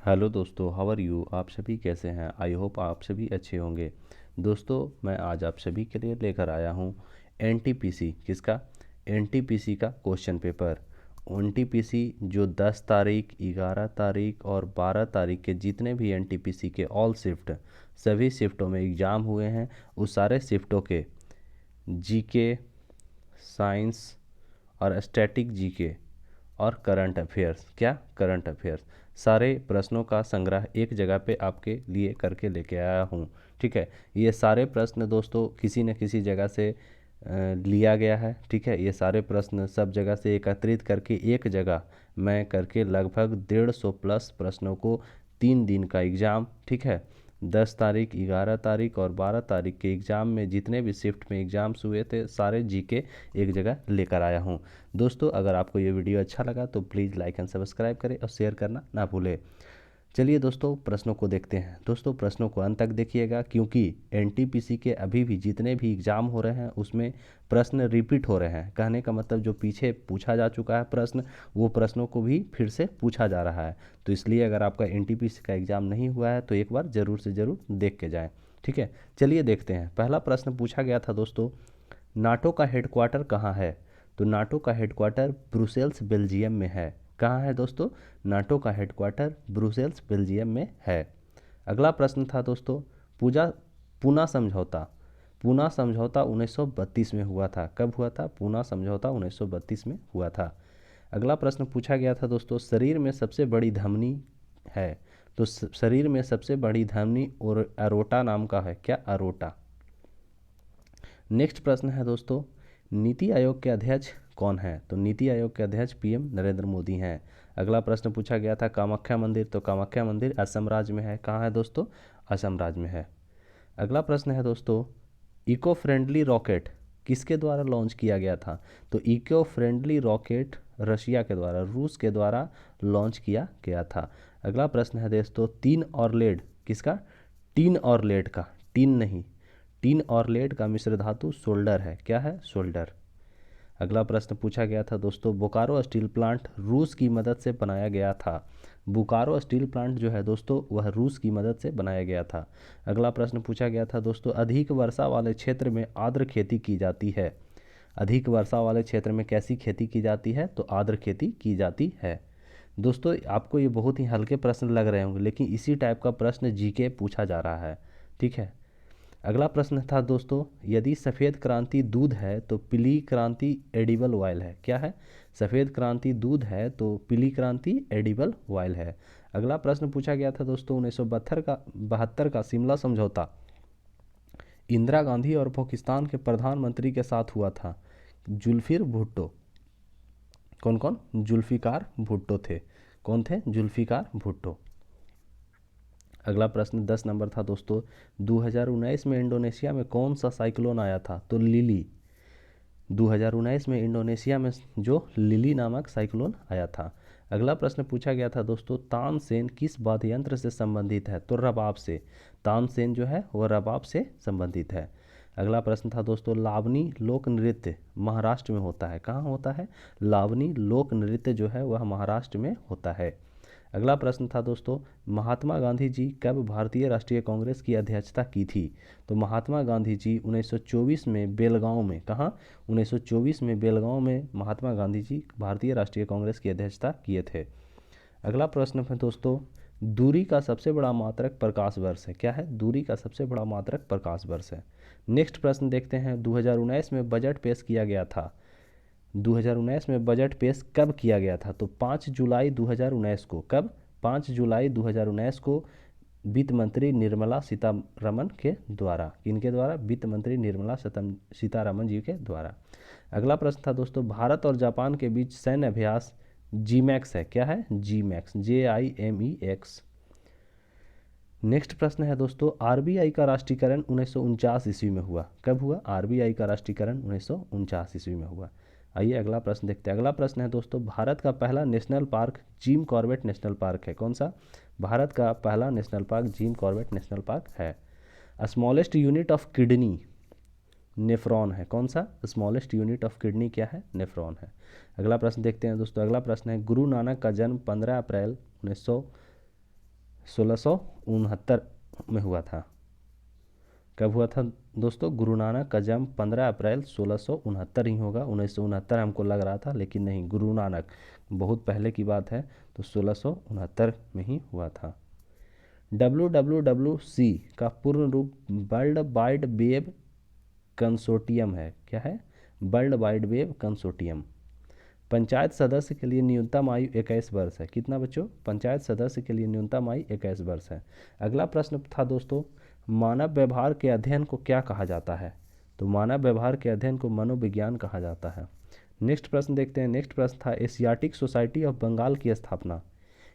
Hello दोस्तों, how are you. आप सभी कैसे हैं? आई होप आप सभी अच्छे होंगे। दोस्तों, मैं आज आप सभी के लिए लेकर आया हूँ एनटीपीसी। किसका? एनटीपीसी का क्वेश्चन पेपर। एनटीपीसी जो 10 तारीख, 11 तारीख और 12 तारीख के जितने भी एनटीपीसी के ऑल शिफ्ट, सभी शिफ्टों में एग्ज़ाम हुए हैं, उस सारे शिफ्टों के जीके, साइंस और स्टैटिक जीके और करंट अफेयर्स, क्या करंट अफेयर्स, सारे प्रश्नों का संग्रह एक जगह पे आपके लिए करके लेके आया हूँ। ठीक है, ये सारे प्रश्न दोस्तों किसी न किसी जगह से लिया गया है। ठीक है, ये सारे प्रश्न सब जगह से एकत्रित करके एक जगह मैं करके लगभग 150 प्लस प्रश्नों को 3 दिन का एग्ज़ाम, ठीक है, 10 तारीख, 11 तारीख और 12 तारीख के एग्ज़ाम में जितने भी शिफ्ट में एग्ज़ाम्स हुए थे, सारे जीके एक जगह लेकर आया हूँ। दोस्तों, अगर आपको ये वीडियो अच्छा लगा तो प्लीज़ लाइक एंड सब्सक्राइब करें और शेयर करना ना भूलें। चलिए दोस्तों, प्रश्नों को देखते हैं। दोस्तों, प्रश्नों को अंत तक देखिएगा, क्योंकि एनटीपीसी के अभी भी जितने भी एग्ज़ाम हो रहे हैं उसमें प्रश्न रिपीट हो रहे हैं। कहने का मतलब जो पीछे पूछा जा चुका है प्रश्न, वो प्रश्नों को भी फिर से पूछा जा रहा है। तो इसलिए अगर आपका एनटीपीसी का एग्ज़ाम नहीं हुआ है तो एक बार ज़रूर से ज़रूर देख के जाएँ। ठीक है, चलिए देखते हैं। पहला प्रश्न पूछा गया था दोस्तों, नाटो का हेडक्वार्टर कहाँ है? तो नाटो का हेडक्वार्टर ब्रुसेल्स, बेल्जियम में है। कहाँ है दोस्तों? नाटो का हेडक्वार्टर ब्रुसेल्स, बेल्जियम में है। अगला प्रश्न था दोस्तों, पूजा पूना समझौता। पूना समझौता 1932 में हुआ था। कब हुआ था? पूना समझौता 1932 में हुआ था। अगला प्रश्न पूछा गया था दोस्तों, शरीर में सबसे बड़ी धमनी है। तो शरीर में सबसे बड़ी धमनी और अरोटा नाम का है। क्या? अरोटा। नेक्स्ट प्रश्न है दोस्तों, नीति आयोग के अध्यक्ष कौन है? तो नीति आयोग के अध्यक्ष पीएम नरेंद्र मोदी हैं। अगला प्रश्न पूछा गया था, कामाख्या मंदिर। तो कामाख्या मंदिर असम राज्य में है। कहाँ है दोस्तों? असम राज्य में है। अगला प्रश्न है दोस्तों, इको फ्रेंडली रॉकेट किसके द्वारा लॉन्च किया गया था? तो इको फ्रेंडली रॉकेट रशिया के द्वारा, रूस के द्वारा लॉन्च किया गया था। अगला प्रश्न है दोस्तों, तीन और लेड किसका? टीन और लेड का, टीन नहीं, टीन और लेड का मिश्र धातु सोल्डर है। क्या है? सोल्डर। अगला प्रश्न पूछा गया था दोस्तों, बोकारो स्टील प्लांट रूस की मदद से बनाया गया था। बोकारो स्टील प्लांट जो है दोस्तों, वह रूस की मदद से बनाया गया था। अगला प्रश्न पूछा गया था दोस्तों, अधिक वर्षा वाले क्षेत्र में आर्द्र खेती की जाती है। अधिक वर्षा वाले क्षेत्र में कैसी खेती की जाती है? तो आर्द्र खेती की जाती है। दोस्तों, आपको ये बहुत ही हल्के प्रश्न लग रहे होंगे, लेकिन इसी टाइप का प्रश्न जीके पूछा जा रहा है। ठीक है, अगला प्रश्न था दोस्तों, यदि सफ़ेद क्रांति दूध है तो पीली क्रांति एडिबल ऑयल है। क्या है? सफ़ेद क्रांति दूध है तो पीली क्रांति एडिबल ऑयल है। अगला प्रश्न पूछा गया था दोस्तों, 1972 का शिमला समझौता इंदिरा गांधी और पाकिस्तान के प्रधानमंत्री के साथ हुआ था। जुल्फिर भुट्टो, कौन कौन? जुल्फिकार भुट्टो थे। कौन थे? जुल्फिकार भुट्टो। अगला प्रश्न 10 नंबर था दोस्तों, 2019 में इंडोनेशिया में कौन सा साइक्लोन आया था? तो लिली। 2019 में इंडोनेशिया में जो लिली नामक साइक्लोन आया था। अगला प्रश्न पूछा गया था दोस्तों, तानसेन किस वाद्य यंत्र से संबंधित है? तो रबाब से। तानसेन जो है वह रबाब से संबंधित है। अगला प्रश्न था दोस्तों, लावनी लोक नृत्य महाराष्ट्र में होता है। कहाँ होता है? लावनी लोक नृत्य जो है वह महाराष्ट्र में होता है। अगला प्रश्न था दोस्तों, महात्मा गांधी जी कब भारतीय राष्ट्रीय कांग्रेस की अध्यक्षता की थी? तो महात्मा गांधी जी 1924 में बेलगांव में, कहाँ? 1924 में बेलगांव में महात्मा गांधी जी भारतीय राष्ट्रीय कांग्रेस की अध्यक्षता किए थे। अगला प्रश्न है दोस्तों, दूरी का सबसे बड़ा मात्रक प्रकाश वर्ष है। क्या है? दूरी का सबसे बड़ा मात्रक प्रकाश वर्ष है। नेक्स्ट प्रश्न देखते हैं, 2019 में बजट पेश किया गया था। 2019 में बजट पेश कब किया गया था? तो 5 जुलाई 2019 को। कब? 5 जुलाई 2019 को वित्त मंत्री निर्मला सीतारमन के द्वारा। किनके द्वारा? वित्त मंत्री निर्मला सीतारमन जी के द्वारा। अगला प्रश्न था दोस्तों, भारत और जापान के बीच सैन्य अभ्यास जीमैक्स है। क्या है? Gmax, JIMEX। नेक्स्ट प्रश्न है दोस्तों, आरबीआई का राष्ट्रीयकरण 1949 ईस्वी में हुआ। कब हुआ? आरबीआई का राष्ट्रीयकरण 1949 ईस्वी में हुआ। आइए अगला प्रश्न देखते हैं। अगला प्रश्न है दोस्तों, भारत का पहला national park Jim Corbett national park है। कौन सा? भारत का पहला national park Jim Corbett national park है। Smallest unit of kidney nephron है। कौन सा? स्मॉलेस्ट यूनिट ऑफ किडनी क्या है? नेफ्रॉन है। अगला प्रश्न देखते हैं दोस्तों। अगला प्रश्न है, गुरु नानक का जन्म 15 अप्रैल 1669 में हुआ था। कब हुआ था दोस्तों? गुरु नानक का जन्म 15 अप्रैल 1669 ही होगा। 1969 हमको लग रहा था, लेकिन नहीं, गुरु नानक बहुत पहले की बात है, तो 1669 में ही हुआ था। WWWC का पूर्ण रूप वर्ल्ड वाइड वेब कंसोर्टियम है। क्या है? World wide web consortium. Panchayat सदस्य के लिए न्यूनतम आयु 21 वर्ष है। कितना बच्चों? पंचायत सदस्य के लिए न्यूनतम आयु 21 वर्ष है। अगला प्रश्न था दोस्तों, मानव व्यवहार के अध्ययन को क्या कहा जाता है? तो मानव व्यवहार के अध्ययन को मनोविज्ञान कहा जाता है। नेक्स्ट प्रश्न देखते हैं। नेक्स्ट प्रश्न था, एशियाटिक सोसाइटी ऑफ बंगाल की स्थापना।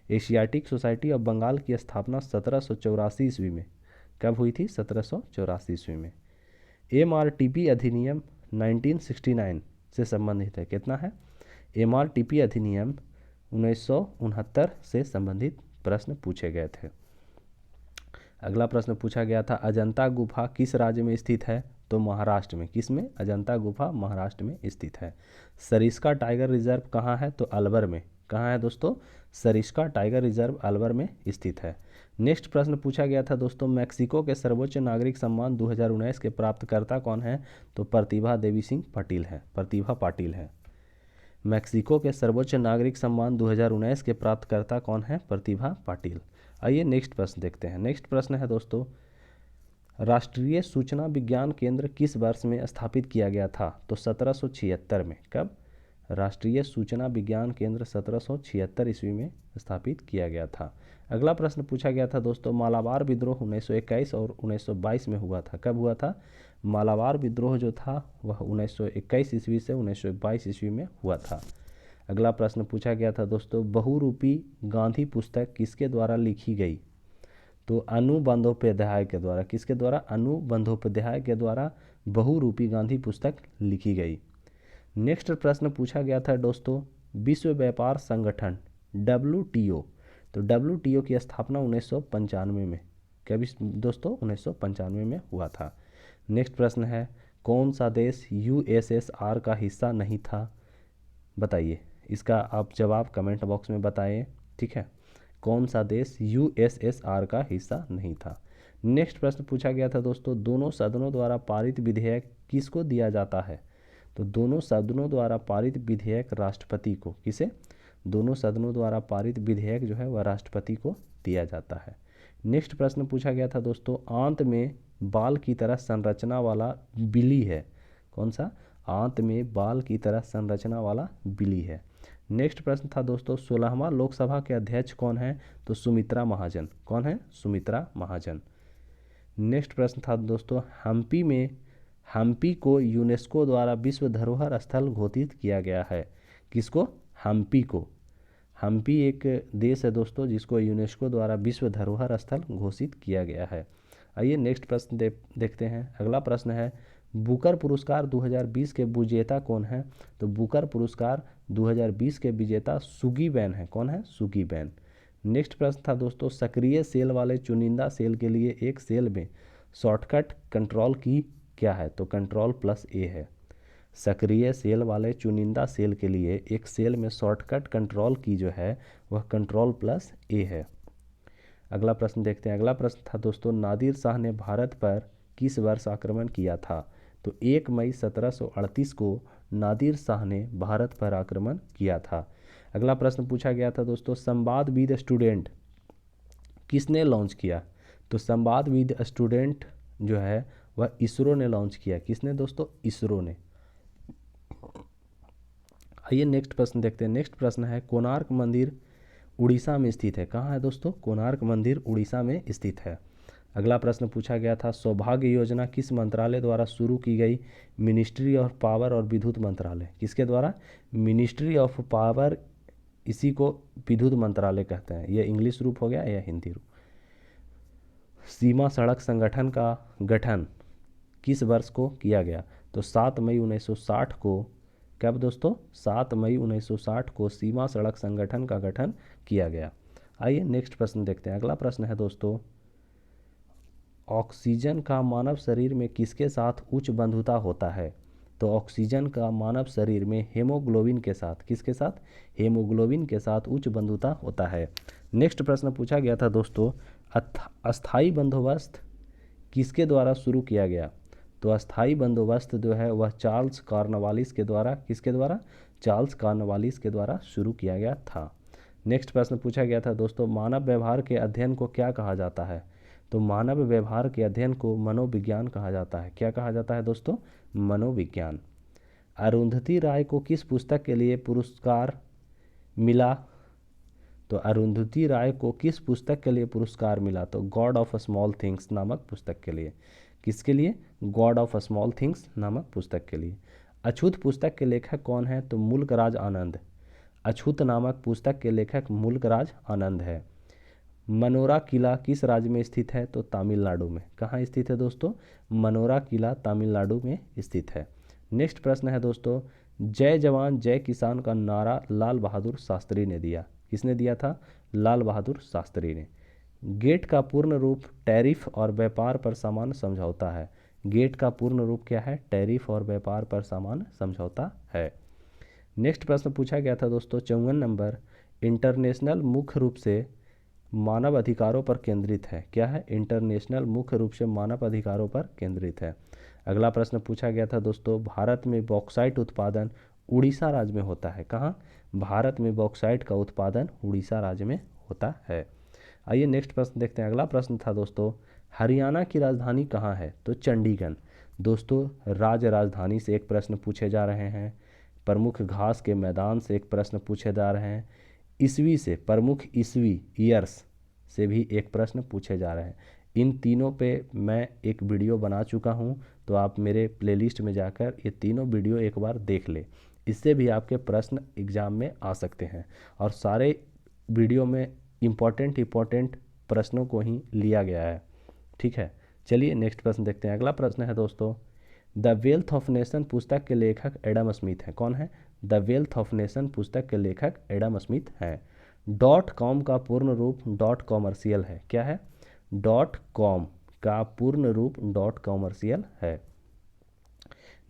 एशियाटिक सोसाइटी ऑफ बंगाल की स्थापना 1784 ईस्वी में। कब हुई थी? 1784 ईस्वी में। MRTP अधिनियम 1969 से संबंधित है। कितना है? MRTP अधिनियम 1969 से संबंधित प्रश्न पूछे गए थे। अगला प्रश्न पूछा गया था, अजंता गुफा किस राज्य में स्थित है? तो महाराष्ट्र में। किस में? अजंता गुफा महाराष्ट्र में स्थित है। सरिस्का टाइगर रिजर्व कहाँ है? तो अलवर में। कहाँ है दोस्तों? सरिस्का टाइगर रिजर्व अलवर में स्थित है। नेक्स्ट प्रश्न पूछा गया था दोस्तों, मैक्सिको के सर्वोच्च नागरिक सम्मान 2019 के प्राप्तकर्ता कौन है? तो प्रतिभा देवी सिंह पाटिल है। प्रतिभा पाटिल है। मैक्सिको के सर्वोच्च नागरिक सम्मान 2019 के प्राप्तकर्ता कौन है? प्रतिभा पाटिल। आइए नेक्स्ट प्रश्न देखते हैं। नेक्स्ट प्रश्न है दोस्तों, राष्ट्रीय सूचना विज्ञान केंद्र किस वर्ष में स्थापित किया गया था? तो 1776 में। कब? राष्ट्रीय सूचना विज्ञान केंद्र 1776 ईस्वी में स्थापित किया गया था। अगला प्रश्न पूछा गया था दोस्तों, मालाबार विद्रोह 1921 और 1922 में हुआ था। कब हुआ था? मालाबार विद्रोह जो था वह 1921 ईस्वी से 1922 ईस्वी में हुआ था। अगला प्रश्न पूछा गया था दोस्तों, बहुरूपी गांधी पुस्तक किसके द्वारा लिखी गई? तो अनु बंदोपाध्याय के द्वारा। किसके द्वारा? अनु बंदोपाध्याय के द्वारा बहुरूपी गांधी पुस्तक लिखी गई। नेक्स्ट प्रश्न पूछा गया था दोस्तों, विश्व व्यापार संगठन WTO। तो WTO की स्थापना 1995 में। कब दोस्तों? 1995 में हुआ था। नेक्स्ट प्रश्न है, कौन सा देश USSR का हिस्सा नहीं था? बताइए। इसका आप जवाब कमेंट बॉक्स में बताइए। ठीक है, कौन सा देश USSR का हिस्सा नहीं था? नेक्स्ट प्रश्न पूछा गया था दोस्तों, दोनों सदनों द्वारा पारित विधेयक किसको दिया जाता है? तो दोनों सदनों द्वारा पारित विधेयक राष्ट्रपति को। किसे? दोनों सदनों द्वारा पारित विधेयक जो है वह राष्ट्रपति को दिया जाता है। नेक्स्ट प्रश्न पूछा गया था दोस्तों, आंत में बाल की तरह संरचना वाला बिली है। कौन सा? आंत में बाल की तरह संरचना वाला बिली है। नेक्स्ट प्रश्न था दोस्तों, 16वां लोकसभा के अध्यक्ष कौन है? तो सुमित्रा महाजन। कौन है? सुमित्रा महाजन। नेक्स्ट प्रश्न था दोस्तों, हम्पी को यूनेस्को द्वारा विश्व धरोहर स्थल घोषित किया गया है। किसको? हम्पी को। हम्पी एक देश है दोस्तों जिसको यूनेस्को द्वारा विश्व धरोहर स्थल घोषित किया गया है। आइए नेक्स्ट प्रश्न देखते हैं। अगला प्रश्न है, बुकर पुरस्कार 2020 के विजेता कौन है? तो बुकर पुरस्कार 2020 के विजेता सुगी बैन है। कौन है? Swiggy ban. नेक्स्ट प्रश्न था दोस्तों, सक्रिय सेल वाले चुनिंदा सेल के लिए एक सेल में शॉर्टकट कंट्रोल की क्या है? तो Ctrl+A है। सक्रिय सेल वाले चुनिंदा सेल के लिए एक सेल में शॉर्टकट कंट्रोल की जो है वह Ctrl+A है। अगला प्रश्न देखते हैं। अगला प्रश्न था दोस्तों, नादिर शाह ने भारत पर किस वर्ष आक्रमण किया था? तो 1 मई 1738 को नादिर शाह ने भारत पर आक्रमण किया था। अगला प्रश्न पूछा गया था दोस्तों, संवाद विद स्टूडेंट किसने लॉन्च किया? तो संवाद विद स्टूडेंट जो है वह इसरो ने लॉन्च किया। किसने दोस्तों? इसरो ने। आइए नेक्स्ट प्रश्न देखते हैं। नेक्स्ट प्रश्न है, कोणार्क मंदिर उड़ीसा में स्थित है। कहाँ है दोस्तों? कोणार्क मंदिर उड़ीसा में स्थित है। अगला प्रश्न पूछा गया था, सौभाग्य योजना किस मंत्रालय द्वारा शुरू की गई? मिनिस्ट्री ऑफ पावर और विद्युत मंत्रालय। किसके द्वारा? मिनिस्ट्री ऑफ पावर, इसी को विद्युत मंत्रालय कहते हैं। यह इंग्लिश रूप हो गया, यह हिंदी रूप। सीमा सड़क संगठन का गठन किस वर्ष को किया गया? तो 7 मई 1960 को। कब दोस्तों? 7 मई 1960 को सीमा सड़क संगठन का गठन किया गया। आइए नेक्स्ट प्रश्न देखते हैं। अगला प्रश्न है दोस्तों, ऑक्सीजन का मानव शरीर में किसके साथ उच्च बंधुता होता है? तो ऑक्सीजन का मानव शरीर में हेमोग्लोबिन के साथ, किसके साथ, हेमोग्लोबिन के साथ उच्च बंधुता होता है। नेक्स्ट प्रश्न पूछा गया था दोस्तों, अस्थाई बंदोबस्त किसके द्वारा शुरू किया गया? तो अस्थाई बंदोबस्त जो है वह चार्ल्स कॉर्नवालिस के द्वारा, किसके द्वारा, चार्ल्स कॉर्नवालिस के द्वारा शुरू किया गया था। नेक्स्ट प्रश्न पूछा गया था दोस्तों, मानव व्यवहार के अध्ययन को क्या कहा जाता है? तो मानव व्यवहार के अध्ययन को मनोविज्ञान कहा जाता है। क्या कहा जाता है दोस्तों? मनोविज्ञान। अरुंधति राय को किस पुस्तक के लिए पुरस्कार मिला? तो अरुंधति राय को किस पुस्तक के लिए पुरस्कार मिला? तो गॉड ऑफ स्मॉल थिंग्स नामक पुस्तक के लिए। किसके लिए? गॉड ऑफ स्मॉल थिंग्स नामक पुस्तक के लिए। अछूत पुस्तक के लेखक कौन है? तो मुल्कराज आनंद। अछूत नामक पुस्तक के लेखक मुल्कराज आनंद है। मनोरा किला किस राज्य में स्थित है? तो तमिलनाडु में। कहाँ स्थित है दोस्तों? मनोरा किला तमिलनाडु में स्थित है। नेक्स्ट प्रश्न है दोस्तों, जय जवान जय किसान का नारा लाल बहादुर शास्त्री ने दिया। किसने दिया था? लाल बहादुर शास्त्री ने। गेट का पूर्ण रूप टैरिफ और व्यापार पर सामान्य समझौता है। गेट का पूर्ण रूप क्या है? टैरिफ और व्यापार पर सामान्य समझौता है। नेक्स्ट प्रश्न पूछा गया था दोस्तों 54 नंबर, इंटरनेशनल मुख्य रूप से मानव अधिकारों पर केंद्रित है। क्या है? इंटरनेशनल मुख्य रूप से मानव अधिकारों पर केंद्रित है। अगला प्रश्न पूछा गया था दोस्तों, भारत में बॉक्साइट उत्पादन उड़ीसा राज्य में होता है। कहाँ? भारत में बॉक्साइट का उत्पादन उड़ीसा राज्य में होता है। आइए नेक्स्ट प्रश्न देखते हैं। अगला प्रश्न था दोस्तों, हरियाणा की राजधानी कहाँ है? तो चंडीगढ़। दोस्तों राजधानी से एक प्रश्न पूछे जा रहे हैं, प्रमुख घास के मैदान से एक प्रश्न पूछे जा रहे हैं, ईस्वी से, प्रमुख ईस्वी ईयर्स से भी एक प्रश्न पूछे जा रहे हैं। इन तीनों पे मैं एक वीडियो बना चुका हूँ, तो आप मेरे प्लेलिस्ट में जाकर ये तीनों वीडियो एक बार देख ले। इससे भी आपके प्रश्न एग्जाम में आ सकते हैं, और सारे वीडियो में इम्पोर्टेंट प्रश्नों को ही लिया गया है। ठीक है, चलिए नेक्स्ट प्रश्न देखते हैं। अगला प्रश्न है दोस्तों, द वेल्थ ऑफ नेशन पुस्तक के लेखक एडम स्मिथ हैं। कौन है? द वेल्थ ऑफ नेशन पुस्तक के लेखक एडम स्मिथ हैं। डॉट कॉम का पूर्ण रूप डॉट कॉमर्शियल है। क्या है? डॉट कॉम का पूर्ण रूप डॉट कॉमर्शियल है।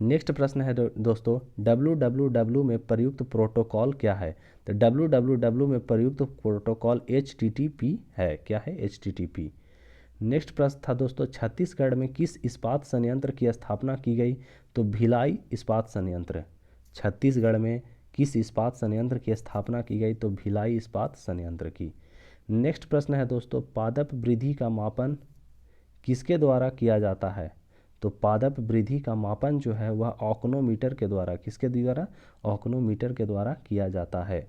नेक्स्ट प्रश्न है दोस्तों, www में प्रयुक्त प्रोटोकॉल क्या है? तो www में प्रयुक्त प्रोटोकॉल HTTP है। क्या है? HTTP। नेक्स्ट प्रश्न था दोस्तों, छत्तीसगढ़ में किस इस्पात संयंत्र की स्थापना की गई? तो भिलाई इस्पात संयंत्र। छत्तीसगढ़ में किस इस्पात संयंत्र की स्थापना की गई? तो भिलाई इस्पात संयंत्र की। नेक्स्ट प्रश्न है दोस्तों, पादप वृद्धि का मापन किसके द्वारा किया जाता है? तो पादप वृद्धि का मापन जो है वह ऑक्नोमीटर के द्वारा, किसके द्वारा? ऑक्नोमीटर के द्वारा किया जाता है।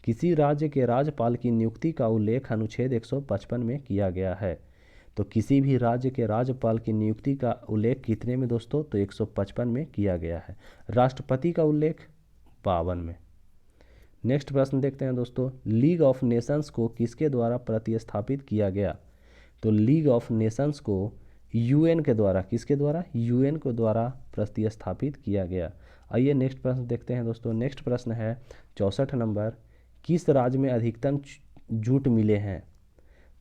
किसी राज्य के राज्यपाल की नियुक्ति का उल्लेख अनुच्छेद 155 में किया गया है। तो किसी भी राज्य के राज्यपाल की नियुक्ति का उल्लेख कितने में दोस्तों? तो 155 में किया गया है। राष्ट्रपति का उल्लेख 52 में। नेक्स्ट प्रश्न देखते हैं दोस्तों, लीग ऑफ नेशंस को किसके द्वारा प्रतिस्थापित किया गया? तो लीग ऑफ नेशंस को यूएन के द्वारा, किसके द्वारा? यूएन के द्वारा प्रतिस्थापित किया गया। आइए नेक्स्ट प्रश्न देखते हैं दोस्तों। नेक्स्ट प्रश्न है 64 नंबर, किस राज्य में अधिकतम जूट मिले हैं?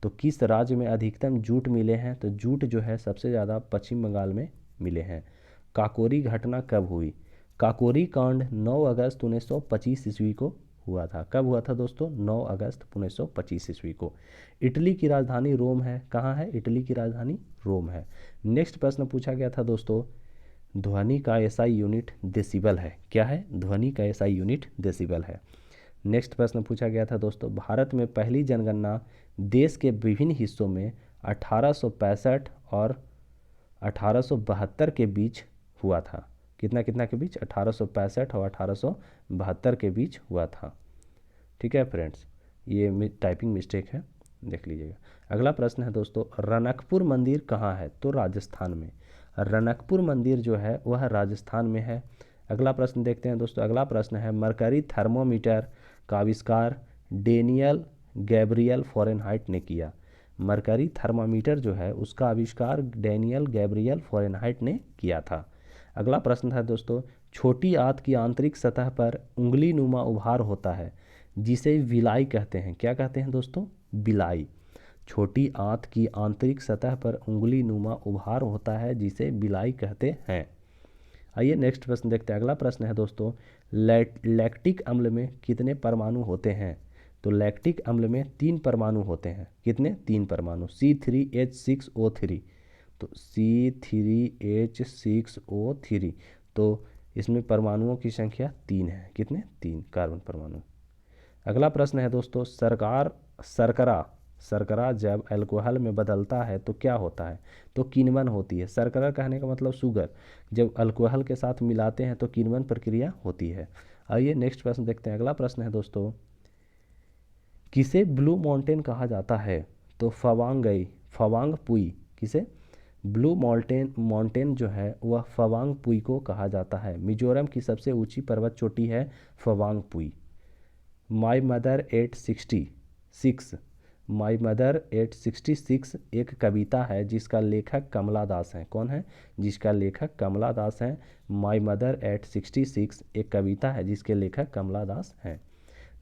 तो किस राज्य में अधिकतम जूट मिले हैं? तो जूट जो है सबसे ज़्यादा पश्चिम बंगाल में मिले हैं। काकोरी घटना कब हुई? काकोरी कांड 9 अगस्त 1925 ईस्वी को हुआ था। कब हुआ था दोस्तों? 9 अगस्त 1925 ईस्वी को। इटली की राजधानी रोम है। कहाँ है? इटली की राजधानी रोम है। नेक्स्ट प्रश्न पूछा गया था दोस्तों, ध्वनि का एसआई यूनिट डेसिबल है। क्या है? ध्वनि का एसआई यूनिट डेसिबल है। नेक्स्ट प्रश्न पूछा गया था दोस्तों, भारत में पहली जनगणना देश के विभिन्न हिस्सों में 1865 और 1872 के बीच हुआ था। कितना कितना के बीच? 1865 और 1872 के बीच हुआ था। ठीक है फ्रेंड्स, ये टाइपिंग मिस्टेक है, देख लीजिएगा। अगला प्रश्न है दोस्तों, रनकपुर मंदिर कहाँ है? तो राजस्थान में। रनकपुर मंदिर जो है वह राजस्थान में है। अगला प्रश्न देखते हैं दोस्तों। अगला प्रश्न है, मरकरी थर्मोमीटर का आविष्कार डेनियल गैब्रियल फ़ारेनहाइट ने किया। मरकरी थर्मामीटर जो है उसका आविष्कार डेनियल गैब्रियल फ़ारेनहाइट ने किया था। अगला प्रश्न था दोस्तों, छोटी आंत की आंतरिक सतह पर उंगली नुमा उभार होता है जिसे विलाई कहते हैं। क्या कहते हैं दोस्तों? विलाई। छोटी आंत की आंतरिक सतह पर उंगली नुमा उभार होता है जिसे विलाई कहते हैं। आइए नेक्स्ट प्रश्न देखते हैं। अगला प्रश्न है दोस्तों, लैक्टिक अम्ल में कितने परमाणु होते हैं? तो लैक्टिक अम्ल में 3 परमाणु होते हैं। कितने? 3 परमाणु, C3H6O3। तो C3H6O3। तो इसमें परमाणुओं की संख्या 3 है। कितने? 3 कार्बन परमाणु। अगला प्रश्न है दोस्तों, शर्करा जब अल्कोहल में बदलता है तो क्या होता है? तो किण्वन होती है। शर्करा कहने का मतलब शुगर, जब अल्कोहल के साथ मिलाते हैं तो किण्वन प्रक्रिया होती है। आइए नेक्स्ट प्रश्न देखते हैं। अगला प्रश्न है दोस्तों, किसे ब्लू माउंटेन कहा जाता है? तो फवांग पुई। किसे? ब्लू माउंटेन जो है वह फवांग पुई को कहा जाता है। मिजोरम की सबसे ऊंची पर्वत चोटी है फवांग पुई। माई मदर 866 एक कविता है जिसका लेखक कमला दास हैं। कौन है? जिसका लेखक कमला दास हैं। माई मदर 866 एक कविता है जिसके लेखक कमला दास हैं।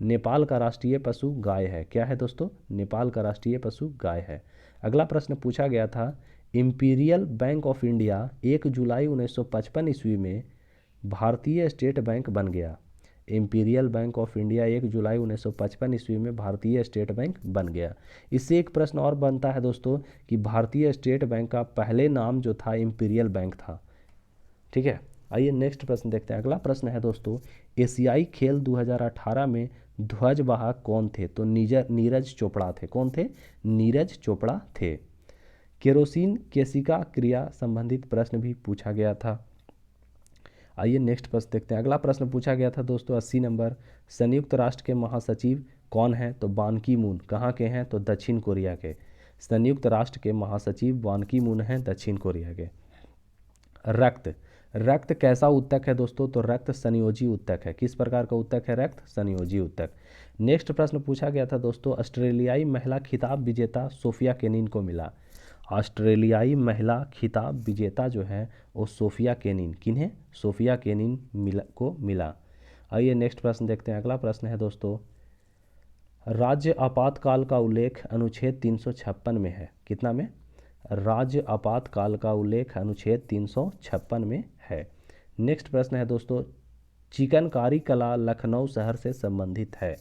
नेपाल का राष्ट्रीय पशु गाय है। क्या है दोस्तों? नेपाल का राष्ट्रीय पशु गाय है। अगला प्रश्न पूछा गया था, इंपीरियल बैंक ऑफ इंडिया 1 जुलाई 1955 ईस्वी में भारतीय स्टेट बैंक बन गया। इंपीरियल बैंक ऑफ इंडिया 1 जुलाई 1955 ईस्वी में भारतीय स्टेट बैंक बन गया। इससे एक प्रश्न और बनता है दोस्तों कि भारतीय स्टेट बैंक का पहले नाम जो था इंपीरियल बैंक था। ठीक है, आइए नेक्स्ट प्रश्न देखते हैं। अगला प्रश्न है दोस्तों, एशियाई खेल 2018 में ध्वजवाहक कौन थे? तो नीरज चोपड़ा थे। कौन थे? नीरज चोपड़ा थे। केरोसिन केशिका क्रिया संबंधित प्रश्न भी पूछा गया था। आइए नेक्स्ट प्रश्न देखते हैं। अगला प्रश्न पूछा गया था दोस्तों 80 नंबर, संयुक्त राष्ट्र के महासचिव कौन हैं? तो बान की मून। कहाँ के हैं? तो दक्षिण कोरिया के। संयुक्त राष्ट्र के महासचिव बान की मून हैं दक्षिण कोरिया के। रक्त कैसा उत्तक है दोस्तों? तो रक्त संयोजी उत्तक है। किस प्रकार का उत्तक है? रक्त संयोजी उत्तक। नेक्स्ट प्रश्न पूछा गया था दोस्तों, ऑस्ट्रेलियाई महिला खिताब विजेता सोफिया केनिन को मिला। ऑस्ट्रेलियाई महिला खिताब विजेता जो है वो सोफिया केनिन। किन्हें? सोफिया केनिन को मिला। आइए नेक्स्ट प्रश्न देखते हैं। अगला प्रश्न है दोस्तों, राज्य आपातकाल का उल्लेख अनुच्छेद 356 में है। कितना में? राज्य आपातकाल का उल्लेख अनुच्छेद 356 में है। नेक्स्ट प्रश्न है दोस्तों, चिकनकारी कला लखनऊ शहर से संबंधित है।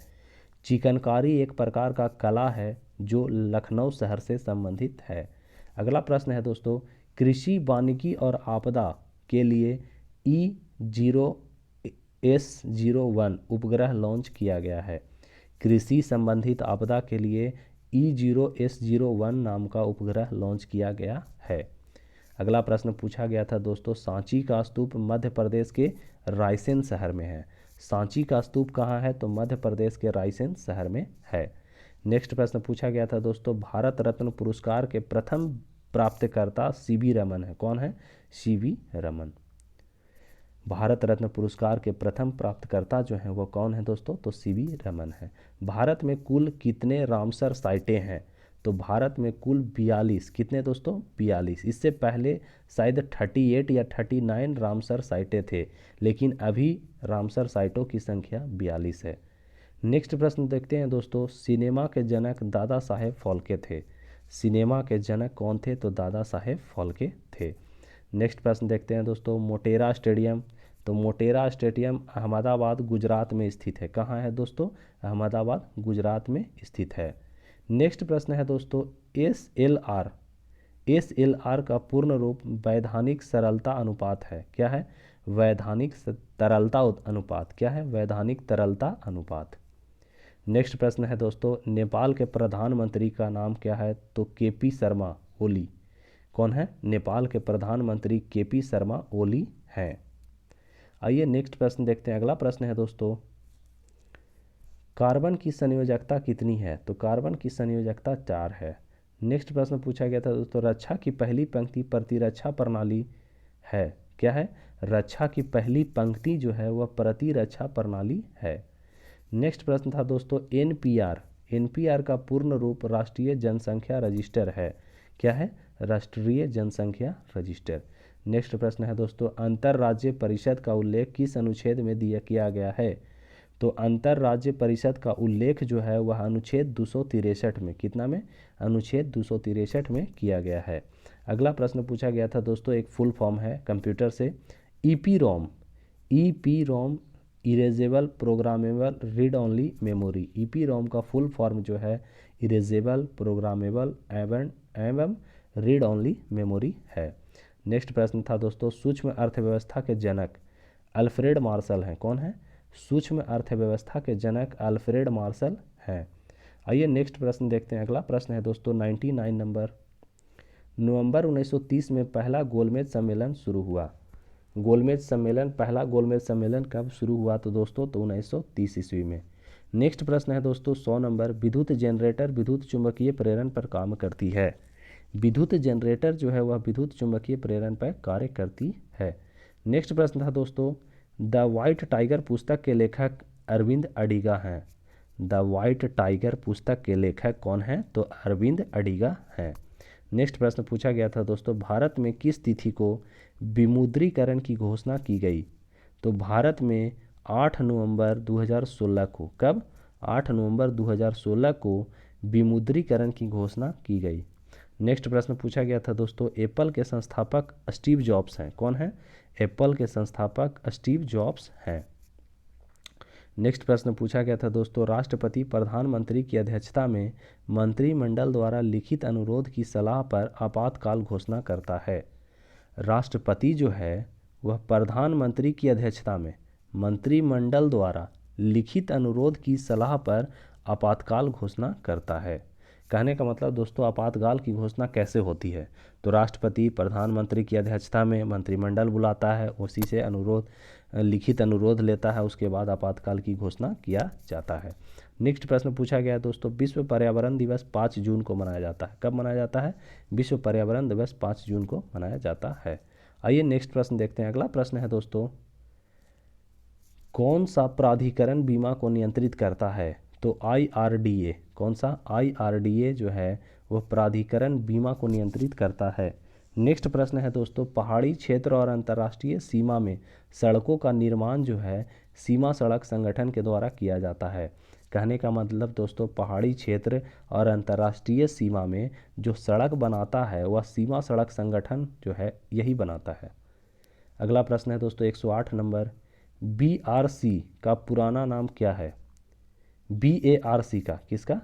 चिकनकारी एक प्रकार का कला है जो लखनऊ शहर से संबंधित है। अगला प्रश्न है दोस्तों, कृषि वानिकी और आपदा के लिए E0S01 उपग्रह लॉन्च किया गया है। कृषि संबंधित आपदा के लिए E0S01 नाम का उपग्रह लॉन्च किया गया है। अगला प्रश्न पूछा गया था दोस्तों, सांची का स्तूप मध्य प्रदेश के रायसेन शहर में है। सांची का स्तूप कहाँ है? तो मध्य प्रदेश के रायसेन शहर में है। नेक्स्ट प्रश्न पूछा गया था दोस्तों, भारत रत्न पुरस्कार के प्रथम प्राप्तकर्ता सीवी रमन है। कौन है? सीवी रमन। भारत रत्न पुरस्कार के प्रथम प्राप्तकर्ता जो हैं वो कौन है दोस्तों? तो सीवी रमन है। भारत में कुल कितने रामसर साइटें हैं? तो भारत में कुल 42। कितने दोस्तों? 42। इससे पहले शायद 38 या 39 रामसर साइटें थे, लेकिन अभी रामसर साइटों की संख्या 42 है। नेक्स्ट प्रश्न देखते हैं दोस्तों, सिनेमा के जनक दादा साहेब फाल्के थे। सिनेमा के जनक कौन थे? तो दादा साहेब फाल्के थे। नेक्स्ट प्रश्न देखते हैं दोस्तों, मोटेरा स्टेडियम। तो मोटेरा स्टेडियम अहमदाबाद गुजरात में स्थित है। कहाँ है दोस्तों? अहमदाबाद गुजरात में स्थित है। नेक्स्ट प्रश्न है दोस्तों, एसएलआर का पूर्ण रूप वैधानिक सरलता अनुपात है। क्या है? वैधानिक तरलता अनुपात। क्या है? वैधानिक तरलता अनुपात। नेक्स्ट प्रश्न है दोस्तों, नेपाल के प्रधानमंत्री का नाम क्या है? तो केपी शर्मा ओली। कौन है? नेपाल के प्रधानमंत्री केपी शर्मा ओली हैं। आइए नेक्स्ट प्रश्न देखते हैं। अगला प्रश्न है दोस्तों, कार्बन की संयोजकता कितनी है? तो कार्बन की संयोजकता 4 है। नेक्स्ट प्रश्न पूछा गया था दोस्तों, रक्षा की पहली पंक्ति प्रतिरक्षा प्रणाली है। क्या है? रक्षा की पहली पंक्ति जो है वह प्रतिरक्षा प्रणाली है। नेक्स्ट प्रश्न था दोस्तों, एनपीआर का पूर्ण रूप राष्ट्रीय जनसंख्या रजिस्टर है। क्या है? राष्ट्रीय जनसंख्या रजिस्टर। नेक्स्ट प्रश्न है दोस्तों, अंतरराज्य परिषद का उल्लेख किस अनुच्छेद में किया गया है? तो अंतरराज्य परिषद का उल्लेख जो है वह अनुच्छेद 263 में। कितना में? अनुच्छेद 263 में किया गया है। अगला प्रश्न पूछा गया था दोस्तों, एक फुल फॉर्म है कंप्यूटर से, EPROM, EPROM erasable programmable read only memory. EPROM का फुल फॉर्म जो है इरेजेबल प्रोग्रामेबल एवं रीड ओनली मेमोरी है। नेक्स्ट प्रश्न था दोस्तों, सूक्ष्म अर्थव्यवस्था के जनक अल्फ्रेड मार्शल हैं। कौन है? सूक्ष्म अर्थव्यवस्था के जनक अल्फ्रेड मार्शल हैं। आइए नेक्स्ट प्रश्न देखते हैं। अगला प्रश्न है दोस्तों 99 नंबर, नवंबर 1930 में पहला गोलमेज सम्मेलन शुरू हुआ। गोलमेज सम्मेलन, पहला गोलमेज सम्मेलन कब शुरू हुआ? तो दोस्तों 1930 ईस्वी में। नेक्स्ट प्रश्न है दोस्तों 100 नंबर, विद्युत जनरेटर विद्युत चुंबकीय प्रेरण पर काम करती है। विद्युत जनरेटर जो है वह विद्युत चुंबकीय प्रेरण पर कार्य करती है। नेक्स्ट प्रश्न था दोस्तों, द वाइट टाइगर पुस्तक के लेखक अरविंद अडिगा हैं। द वाइट टाइगर पुस्तक के लेखक कौन हैं? तो अरविंद अडिगा हैं। नेक्स्ट प्रश्न पूछा गया था दोस्तों, भारत में किस तिथि को विमुद्रीकरण की घोषणा की गई? तो भारत में 8 नवंबर 2016 को, कब? 8 नवंबर 2016 को विमुद्रीकरण की घोषणा की गई। नेक्स्ट प्रश्न पूछा गया था दोस्तों, एप्पल के संस्थापक स्टीव जॉब्स हैं। कौन है? एप्पल के संस्थापक स्टीव जॉब्स हैं। नेक्स्ट प्रश्न पूछा गया था दोस्तों, राष्ट्रपति प्रधानमंत्री की अध्यक्षता में मंत्रिमंडल द्वारा लिखित अनुरोध की सलाह पर आपातकाल घोषणा करता है। राष्ट्रपति जो है वह प्रधानमंत्री की अध्यक्षता में मंत्रिमंडल द्वारा लिखित अनुरोध की सलाह पर आपातकाल घोषणा करता है। कहने का मतलब दोस्तों, आपातकाल की घोषणा कैसे होती है? तो राष्ट्रपति प्रधानमंत्री की अध्यक्षता में मंत्रिमंडल बुलाता है, उसी से लिखित अनुरोध लेता है, उसके बाद आपातकाल की घोषणा किया जाता है। नेक्स्ट प्रश्न पूछा गया है दोस्तों, विश्व पर्यावरण दिवस 5 जून को मनाया जाता है। कब मनाया जाता है? विश्व पर्यावरण दिवस 5 जून को मनाया जाता है। आइए नेक्स्ट प्रश्न देखते हैं। अगला प्रश्न है दोस्तों, कौन सा प्राधिकरण बीमा को नियंत्रित करता है? तो IRDA। कौन सा? IRDA जो है वह प्राधिकरण बीमा को नियंत्रित करता है। नेक्स्ट प्रश्न है दोस्तों, पहाड़ी क्षेत्र और अंतर्राष्ट्रीय सीमा में सड़कों का निर्माण जो है सीमा सड़क संगठन के द्वारा किया जाता है। कहने का मतलब दोस्तों, पहाड़ी क्षेत्र और अंतर्राष्ट्रीय सीमा में जो सड़क बनाता है वह सीमा सड़क संगठन जो है यही बनाता है। अगला प्रश्न है दोस्तों 108 नंबर, BRC का पुराना नाम क्या है? BARC का, किसका?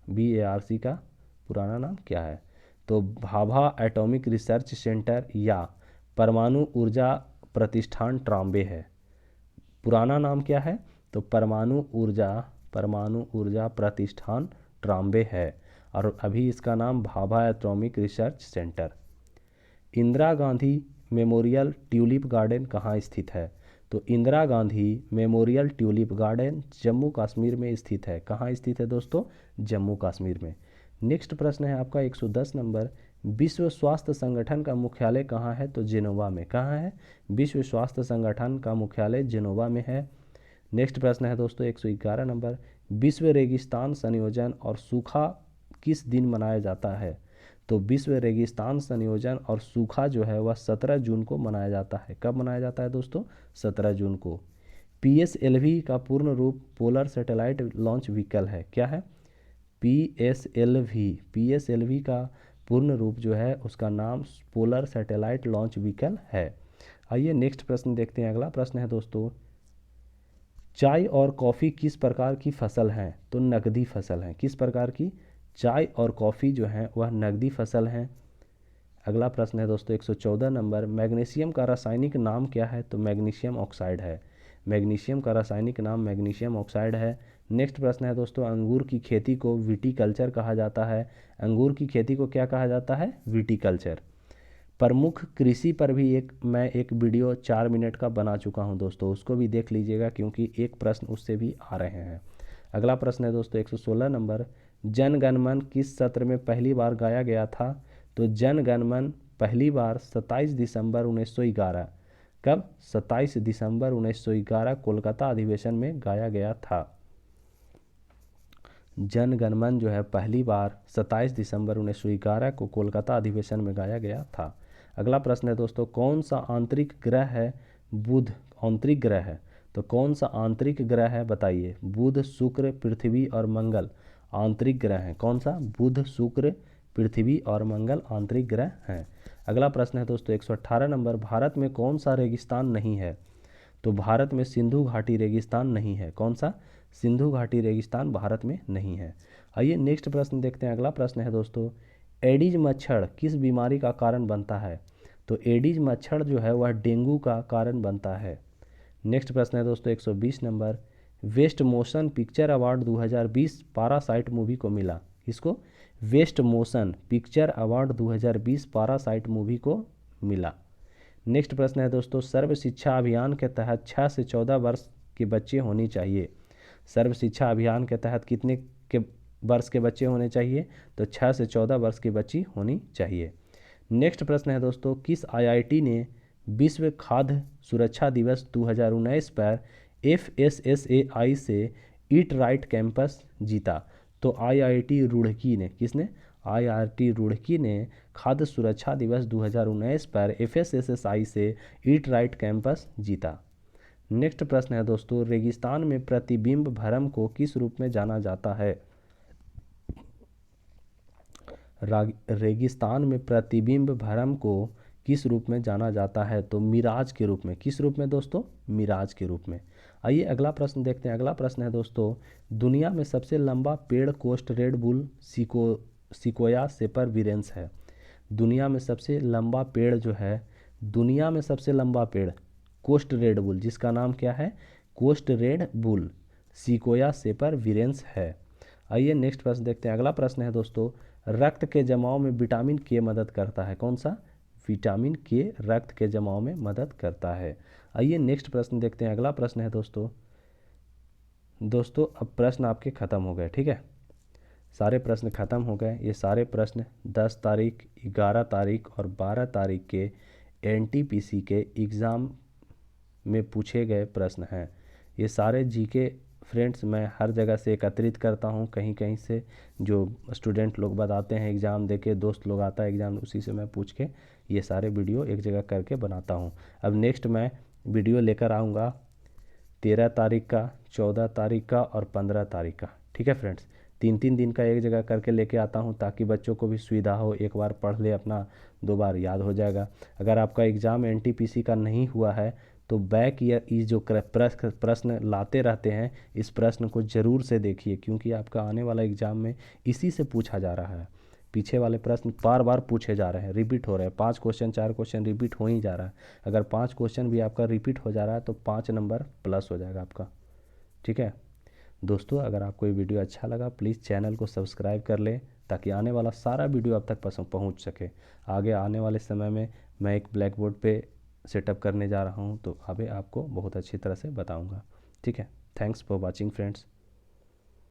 BARC का पुराना नाम क्या है? तो भाभा एटॉमिक रिसर्च सेंटर या परमाणु ऊर्जा प्रतिष्ठान ट्राम्बे है। पुराना नाम क्या है? तो परमाणु ऊर्जा प्रतिष्ठान ट्राम्बे है, और अभी इसका नाम Bhabha atomic research centre. Indira Gandhi memorial tulip garden कहाँ स्थित है? तो Indira Gandhi memorial tulip garden Jammu Kashmir में स्थित है। कहाँ स्थित है दोस्तों? जम्मू कश्मीर में। नेक्स्ट प्रश्न है आपका 110 नंबर, विश्व स्वास्थ्य संगठन का मुख्यालय कहाँ है? तो जेनेवा में। कहाँ है? विश्व स्वास्थ्य संगठन का मुख्यालय जेनेवा में है। नेक्स्ट प्रश्न है दोस्तों 111 नंबर, विश्व रेगिस्तान संयोजन और सूखा किस दिन मनाया जाता है? तो विश्व रेगिस्तान संयोजन और सूखा जो है वह 17 जून को मनाया जाता है। कब मनाया जाता है दोस्तों? 17 जून को। PSLV का पूर्ण रूप पोलर सैटेलाइट लॉन्च व्हीकल है। क्या है? PSLV का पूर्ण रूप जो है उसका नाम पोलर सैटेलाइट लॉन्च व्हीकल है। आइए नेक्स्ट प्रश्न देखते हैं। अगला प्रश्न है दोस्तों, चाय और कॉफ़ी किस प्रकार की फसल हैं? तो नकदी फसल हैं। किस प्रकार की? चाय और कॉफ़ी जो है वह नकदी फसल हैं। अगला प्रश्न है दोस्तों 114 नंबर, मैग्नीशियम का रासायनिक नाम क्या है? तो मैग्नीशियम ऑक्साइड है। मैग्नीशियम का रासायनिक नाम मैग्नीशियम ऑक्साइड है। नेक्स्ट प्रश्न है दोस्तों, अंगूर की खेती को विटीकल्चर कहा जाता है। अंगूर की खेती को क्या कहा जाता है? विटीकल्चर। प्रमुख कृषि पर भी मैं एक वीडियो 4 मिनट का बना चुका हूं दोस्तों, उसको भी देख लीजिएगा क्योंकि एक प्रश्न उससे भी आ रहे हैं। अगला प्रश्न है दोस्तों 116 नंबर, जन गण मन किस सत्र में पहली बार गाया गया था? तो जन गण मन पहली बार 27 दिसंबर 1911। कब? 27 दिसंबर 1911 कोलकाता अधिवेशन में गाया गया था। जन गण मन जो है पहली बार 27 दिसंबर 1911 को कोलकाता अधिवेशन में गाया गया था। अगला प्रश्न है दोस्तों, कौन सा आंतरिक ग्रह है? बुध आंतरिक ग्रह है। तो कौन सा आंतरिक ग्रह है बताइए? बुध, शुक्र, पृथ्वी और मंगल आंतरिक ग्रह हैं। कौन सा? बुध, शुक्र, पृथ्वी और मंगल आंतरिक ग्रह हैं। अगला प्रश्न है दोस्तों 118 नंबर, भारत में कौन सा रेगिस्तान नहीं है? तो भारत में सिंधु घाटी रेगिस्तान नहीं है। कौन सा? सिंधु घाटी रेगिस्तान भारत में नहीं है। आइए नेक्स्ट प्रश्न देखते हैं। अगला प्रश्न है दोस्तों, एडीज मच्छर किस बीमारी का कारण बनता है? तो एडीज मच्छर जो है वह डेंगू का कारण बनता है। नेक्स्ट प्रश्न है दोस्तों 120 नंबर, best motion picture award 2020 parasite movie को मिला। किसको? Best motion picture award 2020 parasite movie को मिला। नेक्स्ट प्रश्न है दोस्तों, सर्व शिक्षा अभियान के तहत 6 से 14 वर्ष के बच्चे होनी चाहिए। सर्व शिक्षा अभियान के तहत कितने के वर्ष के बच्चे होने चाहिए? तो 6 से 14 वर्ष की बच्ची होनी चाहिए। नेक्स्ट प्रश्न है दोस्तों, किस आईआईटी ने विश्व खाद्य सुरक्षा दिवस 2019 पर FSSAI से ईट राइट कैंपस जीता? तो आईआईटी रुड़की ने। किसने? आईआईटी रुड़की ने खाद्य सुरक्षा दिवस 2019 पर FSSAI से ईट राइट कैंपस जीता। नेक्स्ट प्रश्न है दोस्तों, रेगिस्तान में प्रतिबिंब भ्रम को किस रूप में जाना जाता है? रेगिस्तान में प्रतिबिंब भ्रम को किस रूप में जाना जाता है? तो मिराज के रूप में। किस रूप में दोस्तों? मिराज के रूप में। आइए अगला प्रश्न देखते हैं। अगला प्रश्न है दोस्तों, दुनिया में सबसे लंबा पेड़ coast redwood sequoia sempervirens है। दुनिया में सबसे लंबा पेड़ जो है, दुनिया में सबसे लंबा पेड़ कोस्ट रेड बुल, जिसका नाम क्या है? Coast redwood sequoia sempervirens है। आइए नेक्स्ट प्रश्न देखते हैं। अगला प्रश्न है दोस्तों, रक्त के जमाव में विटामिन के मदद करता है। कौन सा? विटामिन के रक्त के जमाव में मदद करता है। आइए नेक्स्ट प्रश्न देखते हैं। अगला प्रश्न है दोस्तों अब प्रश्न आपके ख़त्म हो गए, ठीक है, सारे प्रश्न ख़त्म हो गए। ये सारे प्रश्न 10 तारीख, 11 तारीख और 12 तारीख के NTPC के एग्ज़ाम में पूछे गए प्रश्न हैं। ये सारे जीके फ्रेंड्स मैं हर जगह से एकत्रित करता हूँ, कहीं कहीं से जो स्टूडेंट लोग बताते हैं एग्ज़ाम देके, दोस्त लोग आता है एग्ज़ाम, उसी से मैं पूछ के ये सारे वीडियो एक जगह करके बनाता हूँ। अब नेक्स्ट मैं वीडियो लेकर आऊँगा 13 तारीख का, 14 तारीख का और 15 तारीख का, ठीक है फ्रेंड्स। 3-3 दिन का एक जगह करके लेके आता हूँ ताकि बच्चों को भी सुविधा हो, एक बार पढ़ ले अपना, 2 बार याद हो जाएगा। अगर आपका एग्ज़ाम NTPC का नहीं हुआ है तो बैक ईयर ये जो प्रश्न लाते रहते हैं, इस प्रश्न को ज़रूर से देखिए, क्योंकि आपका आने वाला एग्ज़ाम में इसी से पूछा जा रहा है। पीछे वाले प्रश्न बार बार पूछे जा रहे हैं, रिपीट हो रहे हैं, 5 क्वेश्चन 4 क्वेश्चन रिपीट हो ही जा रहा है। अगर 5 क्वेश्चन भी आपका रिपीट हो जा रहा है तो 5 नंबर प्लस हो जाएगा आपका, ठीक है दोस्तों। अगर आपको ये वीडियो अच्छा लगा प्लीज़ चैनल को सब्सक्राइब कर लें ताकि आने वाला सारा वीडियो आप तक पहुंच सके। आगे आने वाले समय में मैं एक ब्लैक बोर्ड पे सेटअप करने जा रहा हूं, तो अभी आपको बहुत अच्छी तरह से बताऊंगा, ठीक है। Thanks for watching friends.